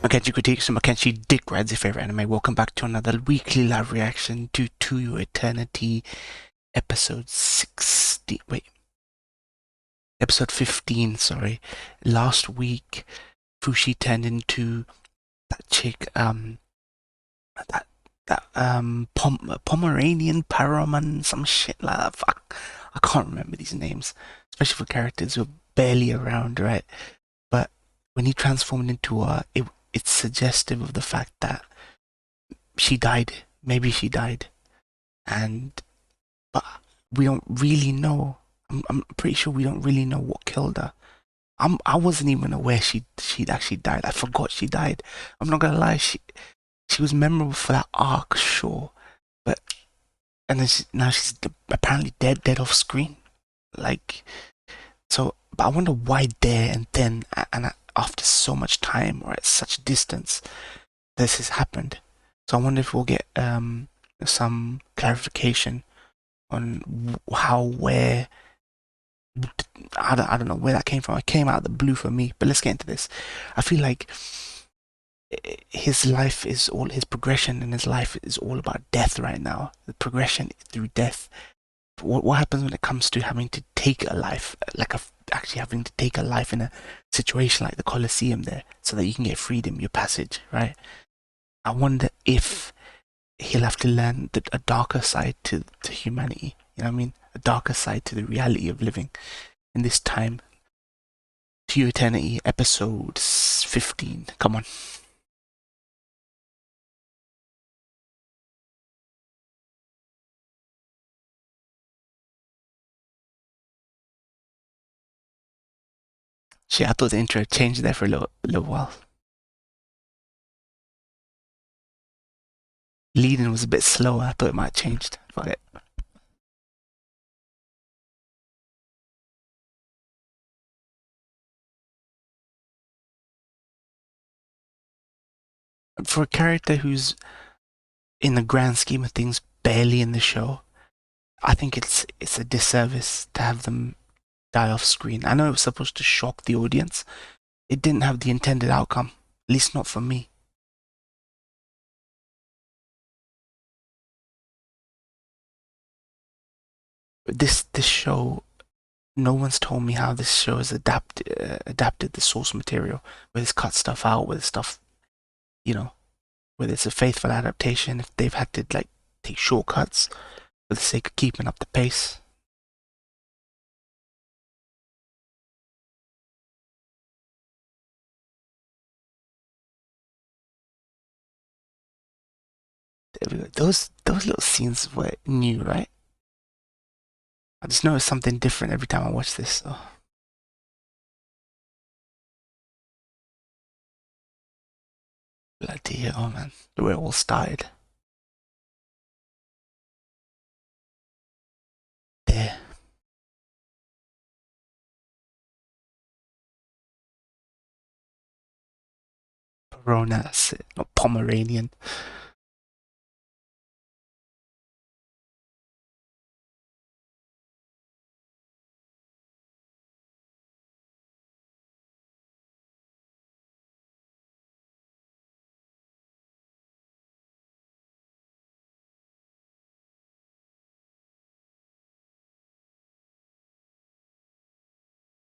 Makenshi critiques and Makenshi Dick Rides your favorite anime. Welcome back to another weekly live reaction to Your Eternity, episode 60. Wait, episode 15. Sorry, last week Fushi turned into that chick. Pomeranian Paraman, some shit like that. Fuck, I can't remember these names, especially for characters who are barely around, right? But when he transformed into her, it's suggestive of the fact that she died. Maybe she died, and but we don't really know. I'm pretty sure we don't really know what killed her. I wasn't even aware she'd actually died. I forgot she died. I'm not gonna lie. She was memorable for that arc, sure, but and then now she's apparently dead off screen. Like so, but I wonder why there and then and after so much time or at such distance this has happened. So I wonder if we'll get some clarification on how, where, I don't know where that came from. It came out of the blue for me. But let's get into this. I feel like his life is all, his progression in his life is all about death right now. The progression through death. What happens when it comes to having to take a life, actually having to take a life in a situation like the Colosseum there, so that you can get freedom, your passage, right? I wonder if he'll have to learn a darker side to humanity. You know what I mean? A darker side to the reality of living in this time. To Your Eternity, episode 15. Come on. Shit, I thought the intro changed there for a little while. Leading was a bit slower. I thought it might have changed. Fuck it. For a character who's, in the grand scheme of things, barely in the show, I think it's a disservice to have them die off screen. I know it was supposed to shock the audience. It didn't have the intended outcome, at least not for me. This show, no one's told me how this show has adapted the source material, whether it's cut stuff out, whether stuff, you know, whether it's a faithful adaptation, if they've had to like take shortcuts for the sake of keeping up the pace. Those little scenes were new, right? I just noticed something different every time I watch this. So. Bloody hell, man. The way it all started. There. Verona, that's it. Not Pomeranian.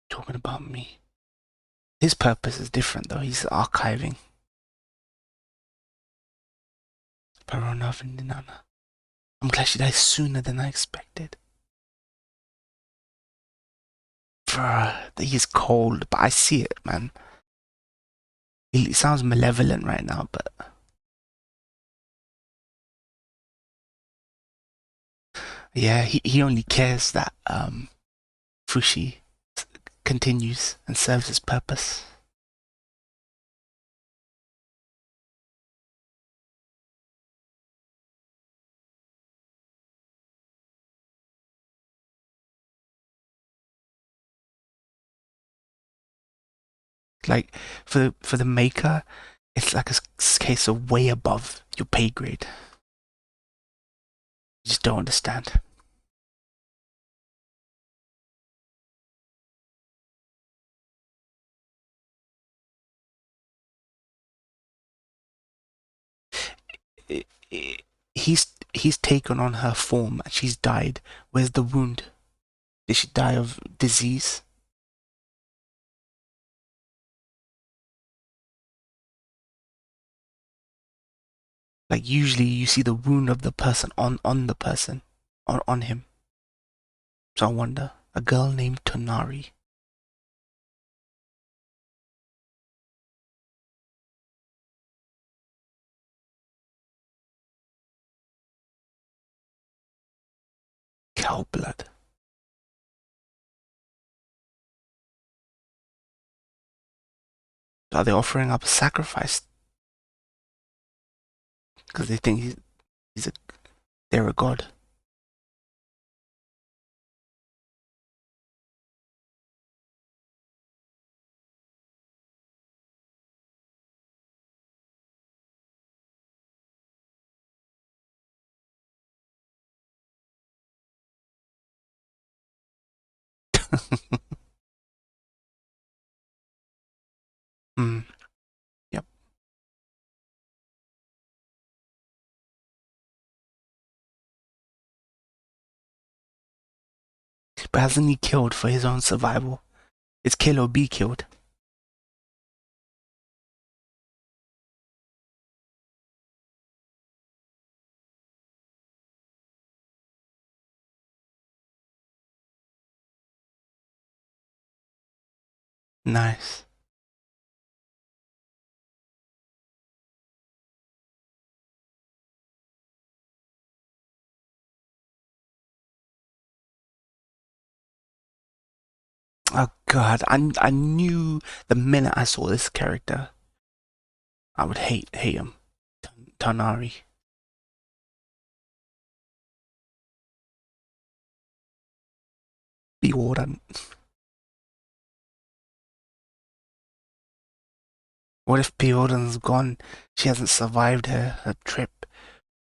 Talking about me. His purpose is different though. He's archiving. Verona Vindinana. I'm glad she died sooner than I expected. Bruh, he's cold, but I see it, man. He sounds malevolent right now, but yeah, he only cares that Fushi continues and serves his purpose. Like for the maker, it's like a case of way above your pay grade. You just don't understand. he's taken on her form and she's died. Where's the wound? Did she die of disease? Like usually you see the wound of the person on the person, on him. So I wonder, a girl named Tonari. Cow blood. Are they offering up a sacrifice? Because they think they're a god. Hmm. Yep. But hasn't he killed for his own survival? It's kill or be killed. Nice. Oh god, I knew the minute I saw this character, I would hate him. Tanari. Be warden. What if Piodan's gone? She hasn't survived her trip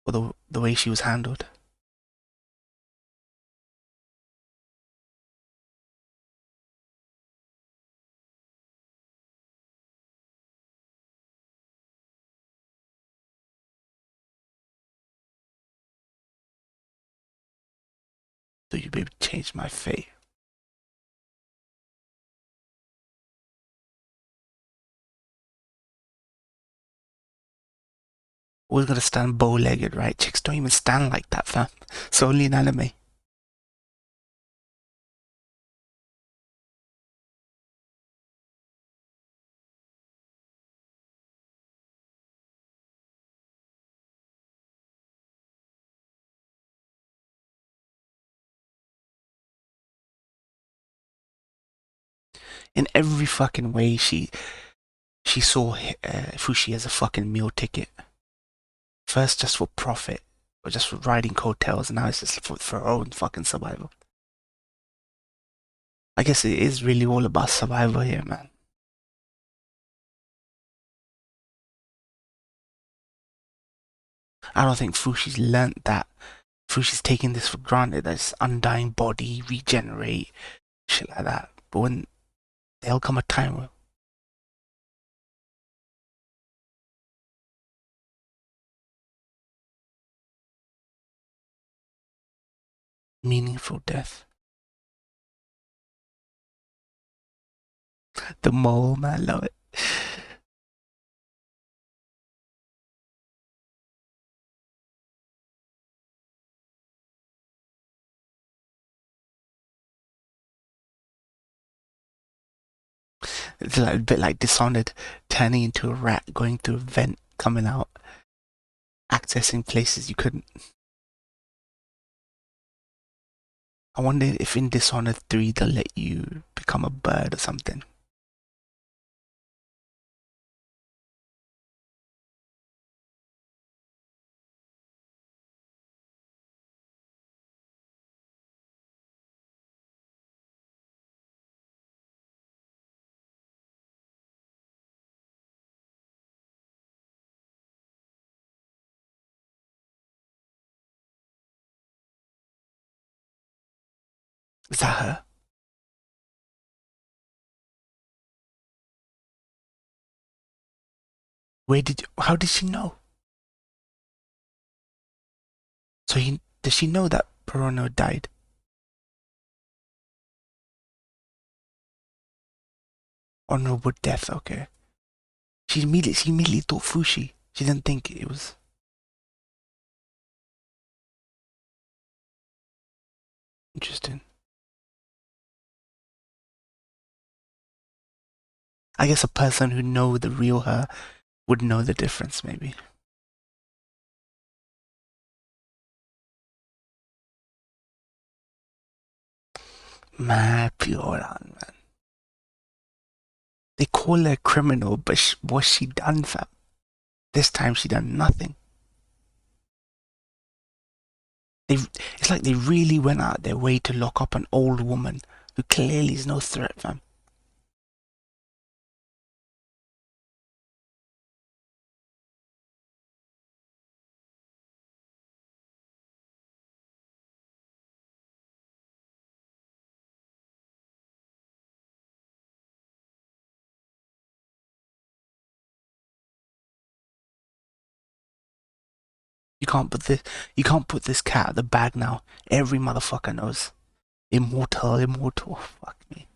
or the way she was handled. So you maybe change my fate. Always gotta stand bow-legged, right? Chicks don't even stand like that, fam. It's only in anime. In every fucking way, she saw Fushi as a fucking meal ticket. First, just for profit, or just for riding coattails, and now it's just for her own fucking survival. I guess it is really all about survival here, man. I don't think Fushi's learnt that. Fushi's taking this for granted, that it's undying body, regenerate, shit like that. But when there'll come a time where meaningful death. The mole, man, love it. It's like a bit like Dishonored, turning into a rat, going through a vent, coming out, accessing places you couldn't. I wonder if in Dishonored 3 they'll let you become a bird or something. Is that her? How did she know? So does she know that Perono died? Honorable death, okay. She immediately thought Fushi. She didn't think it was interesting. I guess a person who know the real her would know the difference, maybe. Man, pure man. They call her a criminal, but what's she done, fam? This time she done nothing. It's like they really went out their way to lock up an old woman who clearly is no threat, fam. You can't put this. You can't put this cat out the bag now. Every motherfucker knows. Immortal, immortal. Fuck me.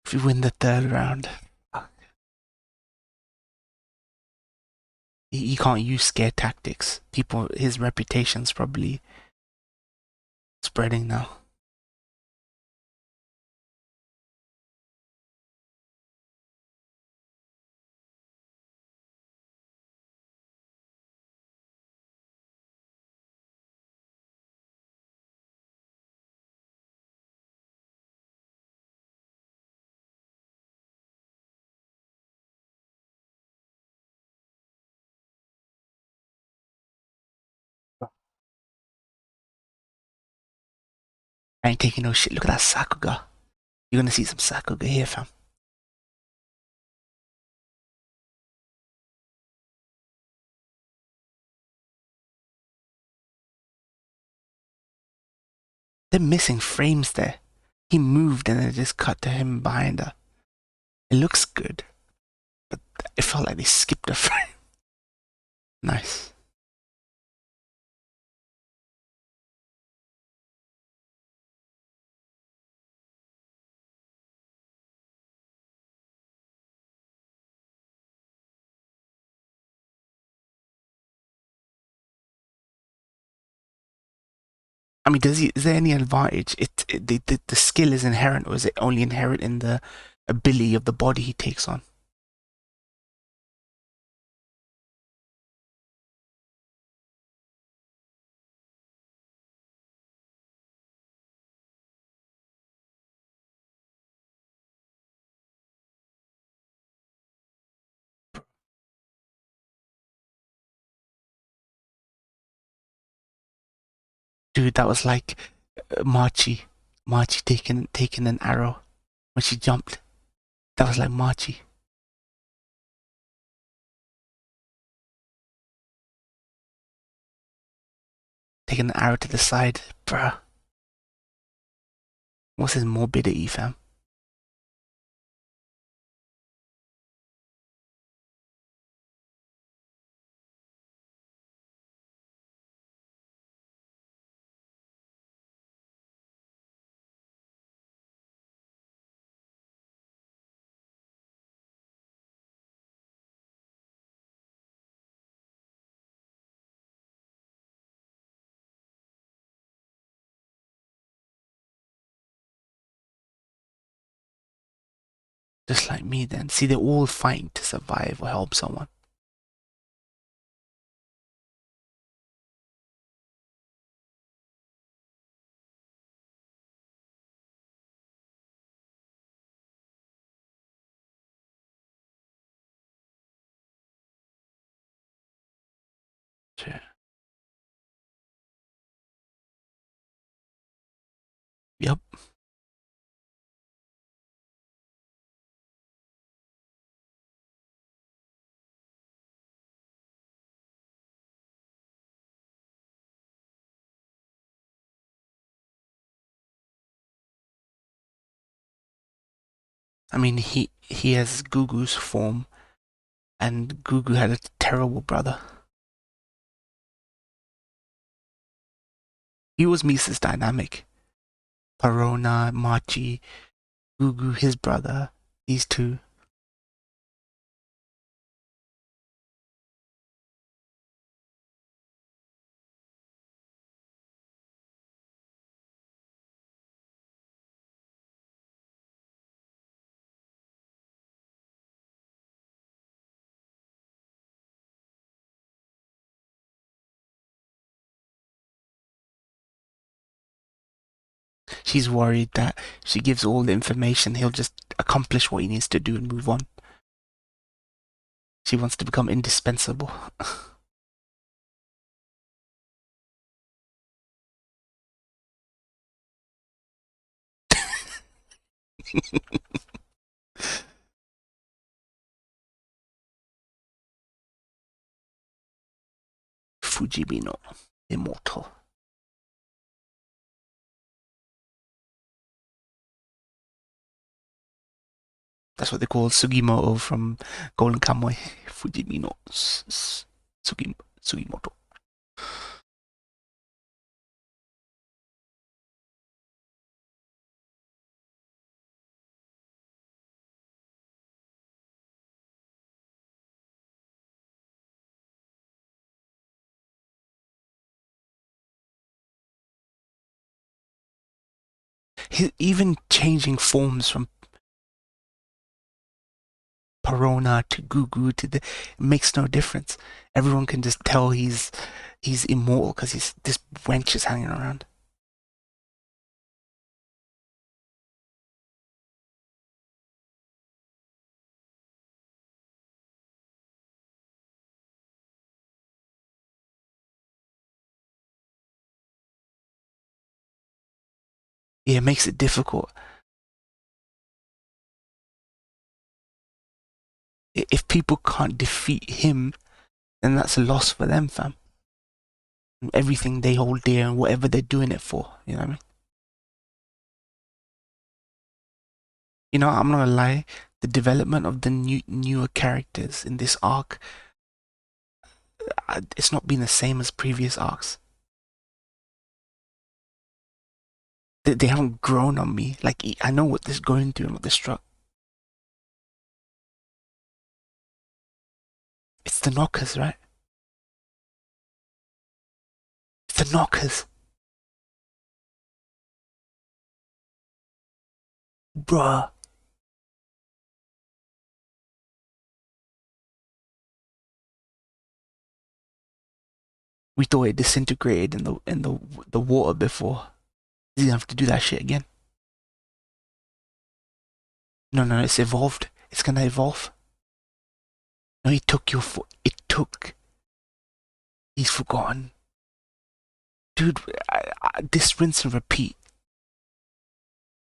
If you win the third round, he can't use scare tactics. His reputation's probably spreading now. I ain't taking no shit. Look at that Sakuga. You're gonna see some Sakuga here, fam. They're missing frames there. He moved and then it just cut to him behind her. It looks good, but it felt like they skipped a frame. Nice. I mean, is there any advantage? The skill is inherent, or is it only inherent in the ability of the body he takes on? Dude, that was like Marchi taking an arrow when she jumped. That was like Marchi. Taking an arrow to the side, bruh. What's his morbidity, fam? Just like me then. See, they're all fighting to survive or help someone. Sure. I mean, he has Gugu's form, and Gugu had a terrible brother. He was Misa's dynamic. Parona, Machi, Gugu, his brother, these two. She's worried that she gives all the information, he'll just accomplish what he needs to do and move on. She wants to become indispensable. Fujibino, immortal. That's what they call Sugimoto from Golden Kamuy. Fujibino Sugimoto. Even changing forms from Parona to Gugu to it makes no difference. Everyone can just tell he's immortal because this wench is hanging around. Yeah, it makes it difficult. If people can't defeat him, then that's a loss for them, fam. Everything they hold dear and whatever they're doing it for, you know what I mean? You know, I'm not gonna lie, the development of the newer characters in this arc, it's not been the same as previous arcs. They haven't grown on me. Like, I know what they're going through and what they're struck. It's the knockers, right? It's the knockers. Bruh. We thought it disintegrated in the water before. He's gonna have to do that shit again. No, it's evolved. It's gonna evolve. No, he took your foot. It took. He's forgotten. Dude, this rinse and repeat.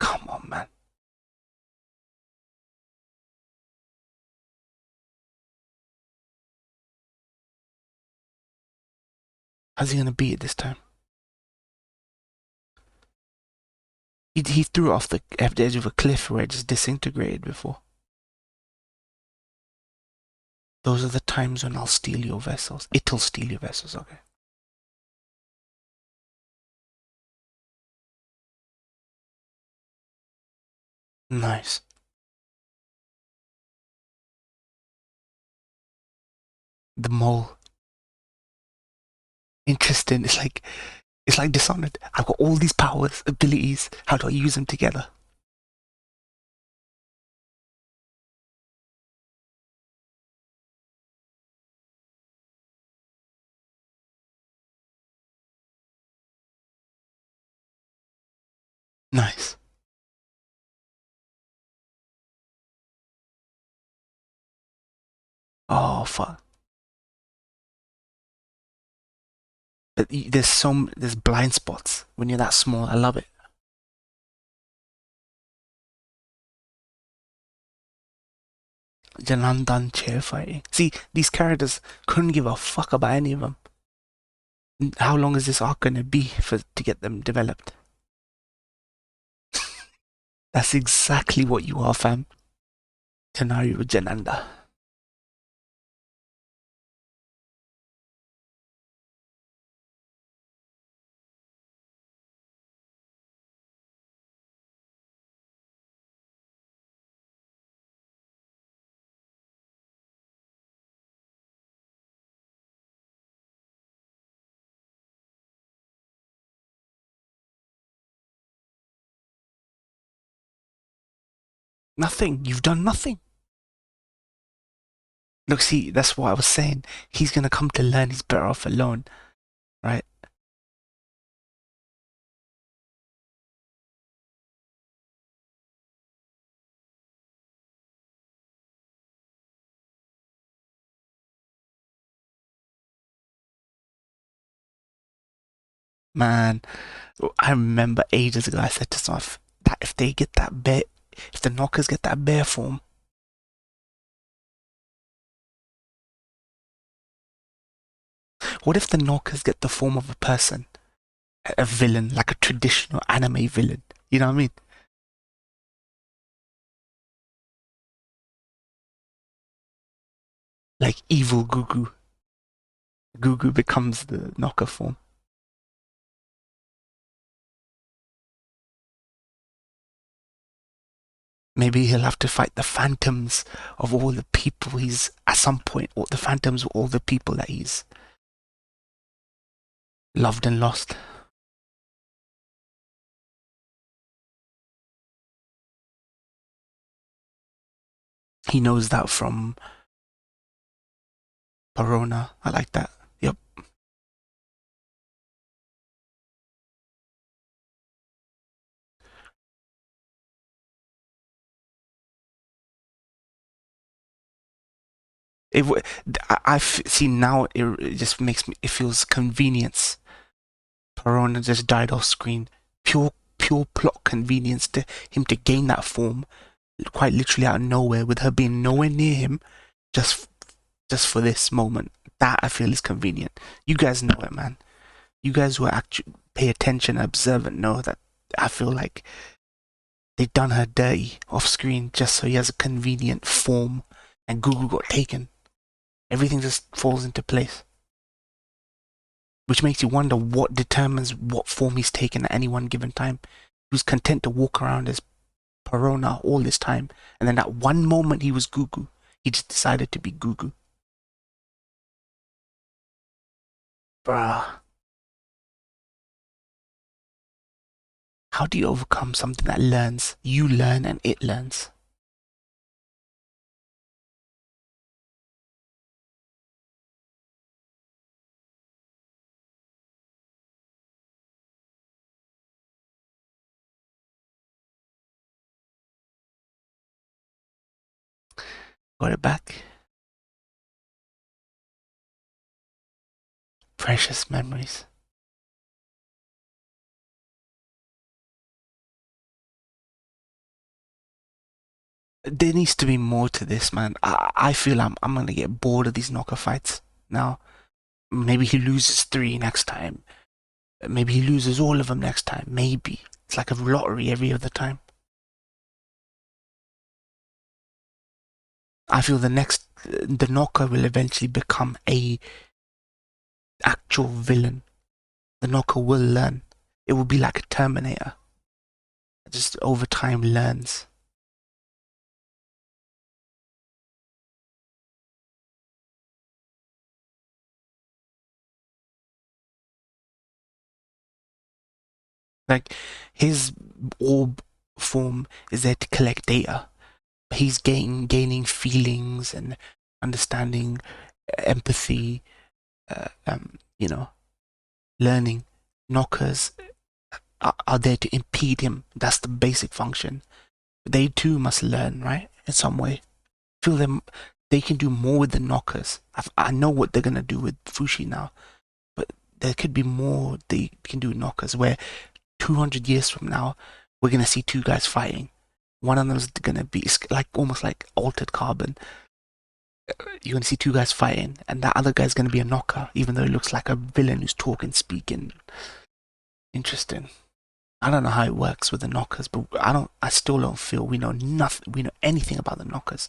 Come on, man. How's he gonna beat it this time? He threw it off the edge of a cliff where it just disintegrated before. Those are the times when I'll steal your vessels. It'll steal your vessels, okay. Nice. The mole. Interesting. It's like Dishonored. I've got all these powers, abilities. How do I use them together? Nice. Oh fuck. But there's blind spots when you're that small. I love it. Janandan chair fighting. See, these characters couldn't give a fuck about any of them. How long is this arc gonna be to get them developed? That's exactly what you are, fam. Tenari Jananda. Nothing. You've done nothing. Look, see, that's what I was saying. He's gonna come to learn he's better off alone, right? Man, I remember ages ago I said to myself that if they get that bear, if the knockers get that bear form, what if the knockers get the form of a person, a villain, like a traditional anime villain? You know what I mean? Like evil Gugu. Gugu becomes the knocker form. Maybe he'll have to fight the phantoms of all the people he's at some point, or the phantoms of all the people that he's loved and lost. He knows that from Perona. I like that. Yep. It, I see now. It just makes me. It feels convenience. Perona just died off screen. Pure plot convenience to him to gain that form, quite literally out of nowhere, with her being nowhere near him, just just for this moment. That I feel is convenient. You guys know it, man. You guys who actually pay attention, observant, know that I feel like they done her dirty off screen just so he has a convenient form, and Gugu got taken. Everything just falls into place, which makes you wonder what determines what form he's taken at any one given time. He was content to walk around as Perona all this time, and then at one moment he was Gugu. He just decided to be Gugu. Bruh. How do you overcome something that learns? You learn and it learns. Got it back. Precious memories. There needs to be more to this, man. I feel I'm gonna get bored of these knocker fights now. Maybe he loses 3 next time. Maybe he loses all of them next time. Maybe. It's like a lottery every other time. I feel the knocker will eventually become a actual villain. The knocker will learn. It will be like a Terminator. Just over time learns. Like his orb form is there to collect data. He's gaining feelings and understanding, empathy, you know, learning. Knockers are there to impede him. That's the basic function. They too must learn, right? In some way. I feel them. They can do more with the knockers. I know what they're gonna do with Fushi now, but there could be more they can do with knockers. Where 200 years from now, we're gonna see 2 guys fighting. One of them is gonna be like almost like altered carbon. You're gonna see 2 guys fighting, and that other guy's gonna be a knocker, even though it looks like a villain who's talking, speaking. Interesting. I don't know how it works with the knockers, but I still don't feel we know nothing. We know anything about the knockers.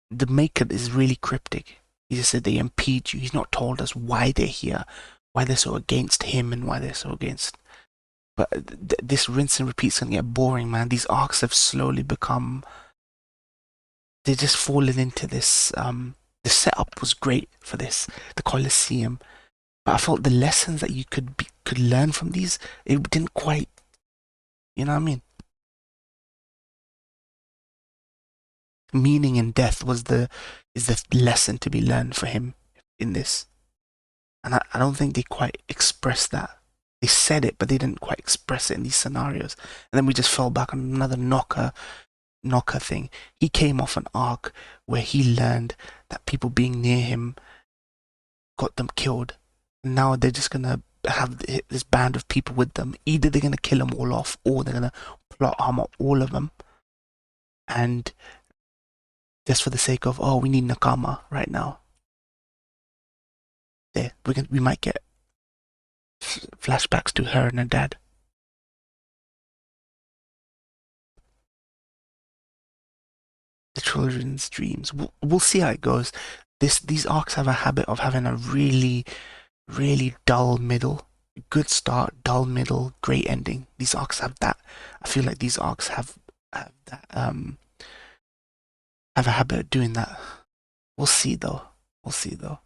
The maker is really cryptic. He just said they impede you. He's not told us why they're here, why they're so against him, and why they're so against. But this rinse and repeat's gonna get boring, man. These arcs have slowly become. They're just falling into this. The setup was great for this, the Colosseum, but I felt the lessons that you could learn from these, it didn't quite. You know what I mean? Meaning in death is the lesson to be learned for him in this, and I don't think they quite expressed that. They said it, but they didn't quite express it in these scenarios. And then we just fell back on another knocker thing. He came off an arc where he learned that people being near him got them killed. And now they're just gonna have this band of people with them. Either they're gonna kill them all off, or they're gonna plot armor all of them. And just for the sake of, oh, we need Nakama right now. There, we might get flashbacks to her and her dad. The children's dreams. We'll see how it goes. These arcs have a habit of having a really, really dull middle. Good start, dull middle, great ending. These arcs have that. I feel like these arcs have that have a habit of doing that. We'll see though. We'll see though.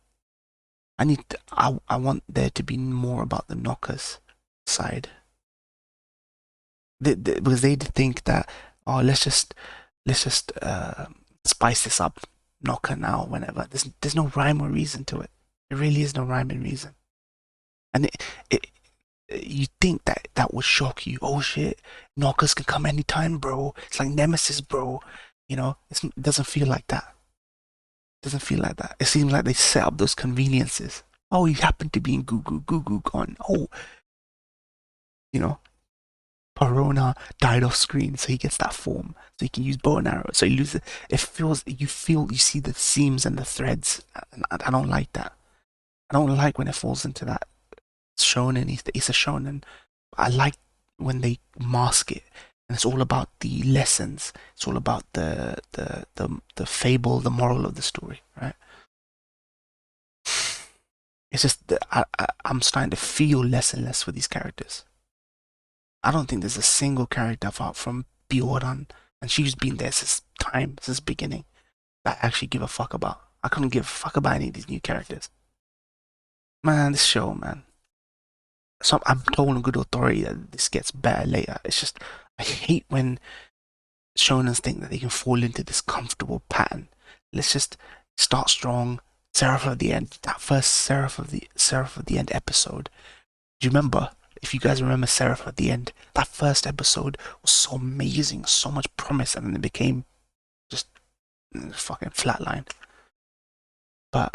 I want there to be more about the knockers side. Because they think that, oh, let's just spice this up, knocker now, whenever. There's no rhyme or reason to it. There really is no rhyme and reason. And it you think that would shock you. Oh shit, knockers can come anytime, bro. It's like Nemesis, bro. You know, it doesn't feel like that. It doesn't feel like that. It seems like they set up those conveniences. Oh, he happened to be in Goo gone. Oh, you know, Parona died off screen, so he gets that form, so he can use bow and arrow. So he loses. It feels you see the seams and the threads. And I don't like that. I don't like when it falls into that shonen. It's a shonen. I like when they mask it, and it's all about the lessons. It's all about the fable, the moral of the story, right? It's just that I'm starting to feel less and less for these characters. I don't think there's a single character apart from Bioran, and she's been there since the beginning, that I actually give a fuck about. I couldn't give a fuck about any of these new characters. Man, this show, man. So I'm told on good authority that this gets better later. It's just, I hate when shonens think that they can fall into this comfortable pattern. Let's just start strong. Seraph of the End, that first Seraph of the End episode. Do you remember? If you guys remember Seraph at the End, that first episode was so amazing, so much promise, and then it became just fucking flatline. But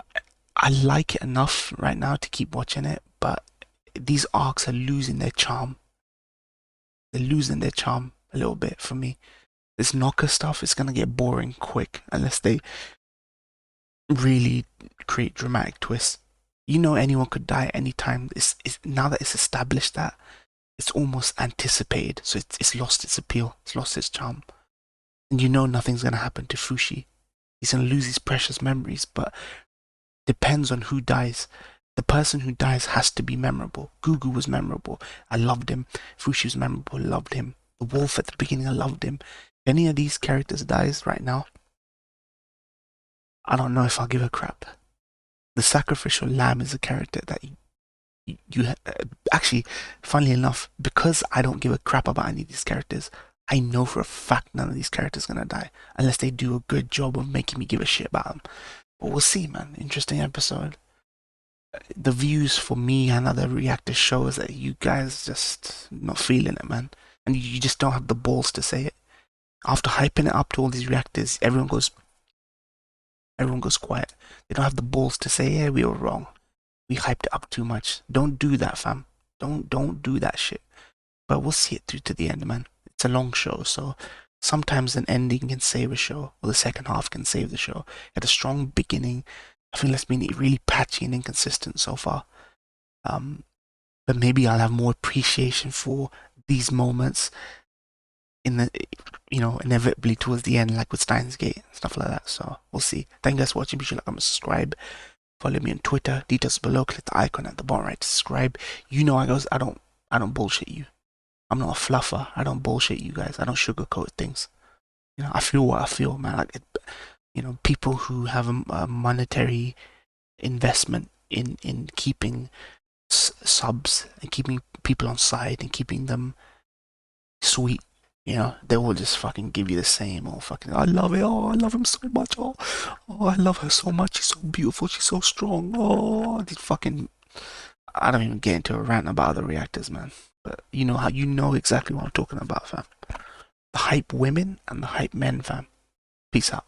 I like it enough right now to keep watching it, but these arcs are losing their charm. They're losing their charm a little bit for me. This knocker stuff is gonna get boring quick unless they really create dramatic twists. You know, anyone could die at any time. It's now that it's established that it's almost anticipated, so it's lost its appeal, it's lost its charm, and you know nothing's gonna happen to Fushi. He's gonna lose his precious memories, but depends on who dies. The person who dies has to be memorable. Gugu was memorable. I loved him. Fushi was memorable. Loved him. The wolf at the beginning, I loved him. If any of these characters dies right now, I don't know if I'll give a crap. The sacrificial lamb is a character that you actually, funnily enough, because I don't give a crap about any of these characters, I know for a fact none of these characters are gonna die unless they do a good job of making me give a shit about them. But we'll see, man. Interesting episode. The views for me and other reactors shows that you guys just not feeling it, man, and you just don't have the balls to say it. After hyping it up to all these reactors, everyone goes quiet. They don't have the balls to say, yeah, we were wrong. We hyped it up too much. Don't do that, fam. Don't do that shit. But we'll see it through to the end, man. It's a long show, so sometimes an ending can save a show, or the second half can save the show. At a strong beginning, I feel it's been really patchy and inconsistent so far. But maybe I'll have more appreciation for these moments in the, inevitably towards the end, like with Steins Gate and stuff like that. So we'll see. Thank you guys for watching. Be sure to like, comment, subscribe. Follow me on Twitter. Details below. Click the icon at the bottom right to subscribe. You know, I don't bullshit you. I'm not a fluffer. I don't bullshit you guys. I don't sugarcoat things. You know, I feel what I feel, man. Like, people who have a monetary investment in keeping subs and keeping people on side and keeping them sweet, they will just fucking give you the same old fucking, I love it, oh, I love him so much, oh, I love her so much, she's so beautiful, she's so strong, oh, these fucking, I don't even get into a rant about other reactors, man, but you know exactly what I'm talking about, fam. The hype women and the hype men, fam. Peace out.